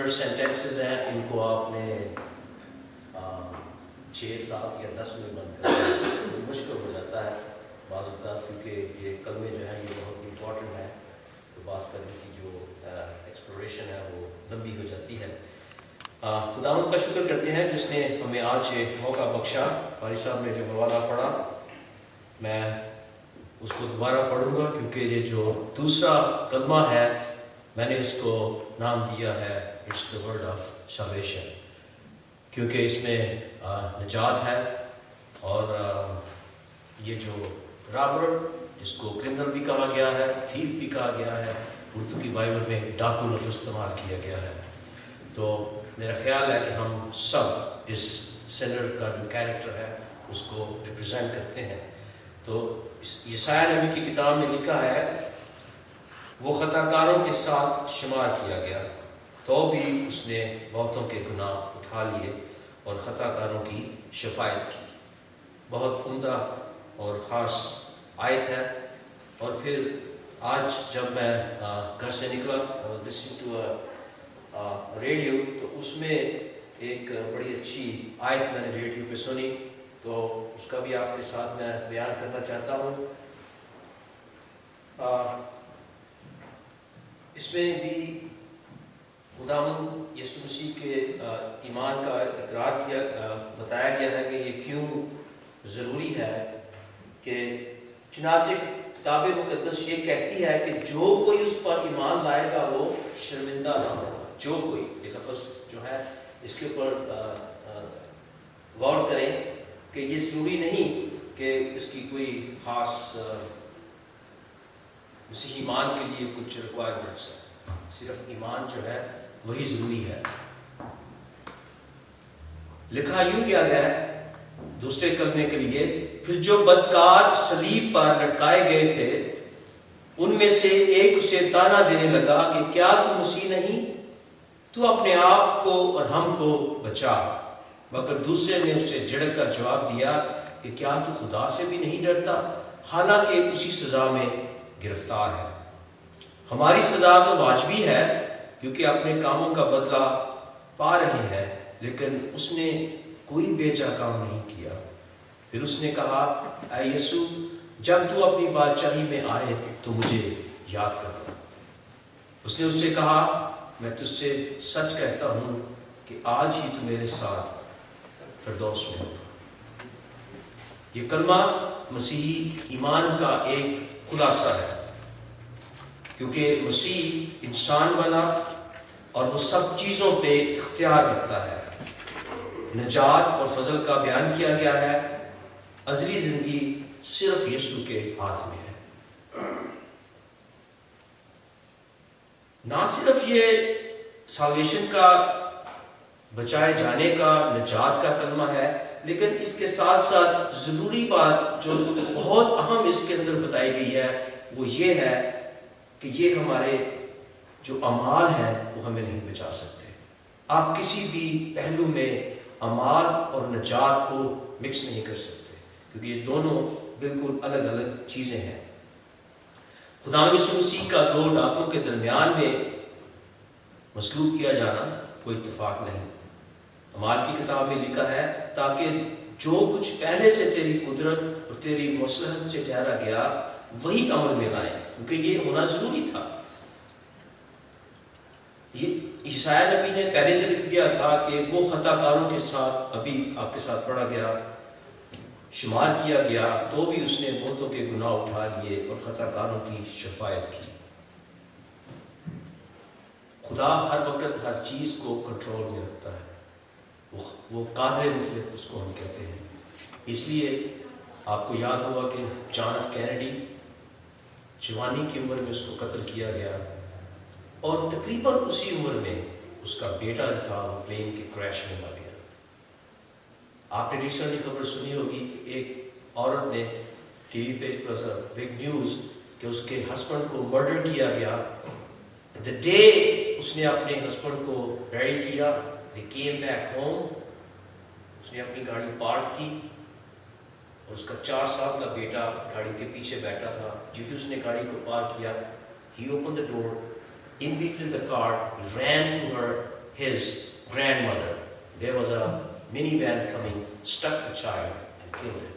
100 sentences ہیں، ان کو آپ نے 6 7 یا 10 میں بند کرنا مشکل ہو جاتا ہے بعض اوقات، کیونکہ یہ کلمے جو ہیں یہ بہت امپورٹنٹ ہیں، تو بات کرنے کی جو ایکسپلوریشن ہے وہ لمبی ہو جاتی ہے۔ خداوند کا شکر کرتے ہیں جس نے ہمیں آج موقع بخشا۔ قاری صاحب نے جو حوالہ پڑھا میں اس کو دوبارہ پڑھوں گا، کیونکہ یہ جو دوسرا کلمہ ہے میں نے اس کو نام دیا ہے it's the word of salvation, کیونکہ اس میں نجات ہے۔ اور یہ جو رابر، جس کو کرمنل بھی کہا گیا ہے، تھیف بھی کہا گیا ہے، اردو کی بائبل میں ڈاکو لفظ استعمال کیا گیا ہے، تو میرا خیال ہے کہ ہم سب اس سینر کا جو کیریکٹر ہے اس کو ریپرزینٹ کرتے ہیں۔ تو یسایہ نبی کی کتاب میں لکھا ہے وہ خطا کاروں کے ساتھ شمار کیا گیا، تو بھی اس نے بہتوں کے گناہ اٹھا لیے اور خطا کاروں کی شفاعت کی۔ بہت عمدہ اور خاص آیت ہے۔ اور پھر آج جب میں گھر سے نکلا لسننگ ٹو ریڈیو، تو اس میں ایک بڑی اچھی آیت میں نے ریڈیو پہ سنی، تو اس کا بھی آپ کے ساتھ میں بیان کرنا چاہتا ہوں۔ اس میں بھی خداوند یسوع مسیح کے ایمان کا اقرار بتایا گیا ہے کہ یہ کیوں ضروری ہے، کہ چنانچہ کتاب مقدس یہ کہتی ہے کہ جو کوئی اس پر ایمان لائے گا وہ شرمندہ نہ ہو۔ جو کوئی، یہ لفظ جو ہے اس کے اوپر غور کریں کہ یہ ضروری نہیں کہ اس کی کوئی خاص مسیحی ایمان کے لیے کچھ ریکوائرمنٹس ہے، صرف ایمان جو ہے وہی ضروری ہے۔ لکھا یوں کیا گیا ہے دوسرے کلمے کے لیے، پھر جو بدکار صلیب پر لٹکائے گئے تھے ان میں سے ایک اسے تانا دینے لگا کہ کیا تو مسیح نہیں؟ تو اپنے آپ کو اور ہم کو بچا۔ مگر دوسرے نے اسے جھڑک کر جواب دیا کہ کیا تو خدا سے بھی نہیں ڈرتا، حالانکہ اسی سزا میں گرفتار ہے۔ ہماری سزا تو واجبی ہے کیونکہ اپنے کاموں کا بدلہ پا رہے ہیں، لیکن اس نے کوئی بیجا کام نہیں کیا۔ پھر اس نے کہا، اے یسوع، جب تو اپنی بادشاہی میں آئے تو مجھے یاد کرنا۔ اس نے اس سے کہا، میں تجھ سے سچ کہتا ہوں کہ آج ہی تو میرے ساتھ فردوس میں ہو۔ یہ کلمہ مسیحی ایمان کا ایک خلاصہ ہے، کیونکہ مسیح انسان بنا اور وہ سب چیزوں پہ اختیار رکھتا ہے۔ نجات اور فضل کا بیان کیا گیا ہے، ازلی زندگی صرف یسوع کے ہاتھ میں ہے۔ نہ صرف یہ سالویشن کا، بچائے جانے کا، نجات کا کلمہ ہے، لیکن اس کے ساتھ ساتھ ضروری بات جو بہت اہم اس کے اندر بتائی گئی ہے وہ یہ ہے کہ یہ ہمارے جو اعمال ہیں وہ ہمیں نہیں بچا سکتے۔ آپ کسی بھی پہلو میں اعمال اور نجات کو مکس نہیں کر سکتے، کیونکہ یہ دونوں بالکل الگ الگ چیزیں ہیں۔ خدا یسوع مسیح کا دو ڈاکوں کے درمیان میں مسلوب کیا جانا کوئی اتفاق نہیں۔ اعمال کی کتاب میں لکھا ہے، تاکہ جو کچھ پہلے سے تیری قدرت اور تیری مصلحت سے ٹھہرا گیا وہی عمل میں لائیں، کیونکہ یہ ہونا ضروری تھا۔ یہ یسایہ نبی نے پہلے سے لکھ دیا تھا کہ وہ خطا کاروں کے ساتھ، ابھی آپ کے ساتھ پڑھا گیا، شمار کیا گیا، تو بھی اس نے بہتوں کے گناہ اٹھا لیے اور خطا کاروں کی شفاعت کی۔ خدا ہر وقت ہر چیز کو کنٹرول میں رکھتا ہے، وہ قادر مطلق اس کو ہم کہتے ہیں۔ اس لیے آپ کو یاد ہوگا کہ جان ایف کینیڈی جوانی کی عمر میں اس کو قتل کیا گیا، اور تقریباً اسی عمر میں اس کا بیٹا جو تھا وہ پلین کے کریش میں مر گیا۔ آپ نے ریسنٹلی خبر سنی ہوگی کہ ایک عورت نے ٹی وی پہ بگ نیوز کہ اس کے ہسبینڈ کو مرڈر کیا گیا۔ The day اس نے اپنے ہسبینڈ کو بیری کیا، they came back home، اس نے اپنی گاڑی پارک کی اور اس کا 4 سال کا بیٹا گاڑی کے پیچھے بیٹھا تھا۔ جو کہ اس نے گاڑی کو پارک کیا، he opened the door, in between the car, he ran to her, his grandmother, there was a minivan coming, struck the child and killed him.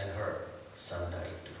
and her son died too.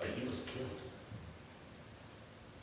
but he was killed.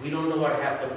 we don't know what happened,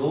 2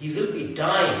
he will be dying,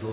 2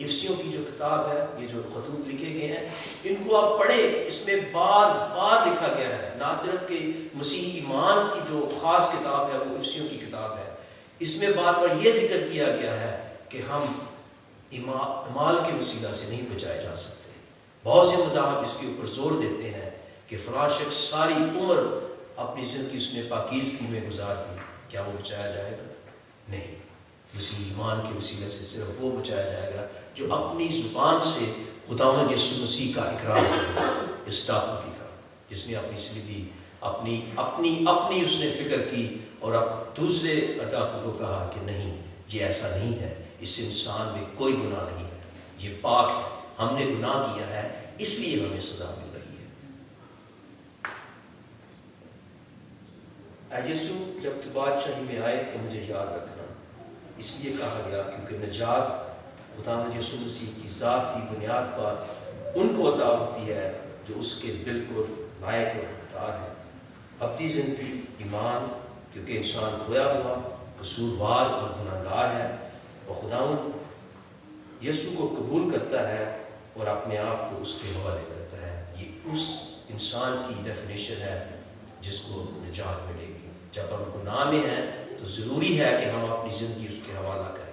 افسیوں کی جو کتاب ہے، یہ جو خطوط لکھے گئے ہیں، ان کو آپ پڑھیں، اس میں بار بار لکھا گیا ہے نہ صرف کہ مسیحی ایمان کی جو خاص کتاب ہے وہ افسیوں کی کتاب ہے، اس میں بار بار یہ ذکر کیا گیا ہے کہ ہم اعمال کے وسیلہ سے نہیں بچائے جا سکتے۔ بہت سے مذاہب اس کے اوپر زور دیتے ہیں کہ فلاں شخص ساری عمر اپنی زندگی اس نے پاکیزگی میں گزار دی، کیا وہ بچایا جائے گا؟ نہیں، مسیحی ایمان کے وسیلے سے صرف وہ بچایا جائے گا جو اپنی زبان سے خداوند یسوع مسیح کا اقرار کرے گا، اس ڈاکو کی طرح جس نے اپنی سلیبی اپنی اس نے فکر کی اور اب دوسرے ڈاکو کو کہا کہ نہیں، یہ ایسا نہیں ہے، اس انسان میں کوئی گناہ نہیں ہے، یہ پاک ہے، ہم نے گناہ کیا ہے اس لیے ہمیں سزا مل رہی ہے۔ اے یسوع، جب تو بادشاہی میں آئے تو مجھے یاد رکھنا، اس لیے کہا گیا کیونکہ نجات خداوند یسوع مسیح کی ذات کی بنیاد پر ان کو عطا ہوتی ہے جو اس کے بالکل لائق اور حقدار ہے۔ ابدی زندگی ایمان، کیونکہ انسان کھویا ہوا، قصوروار اور گناہگار ہے، اور خداوند یسوع کو قبول کرتا ہے اور اپنے آپ کو اس کے حوالے کرتا ہے۔ یہ اس انسان کی ڈیفینیشن ہے جس کو نجات ملے گی۔ جب ہم گناہ میں ہیں تو ضروری ہے کہ ہم اپنی زندگی اس کے حوالہ کریں۔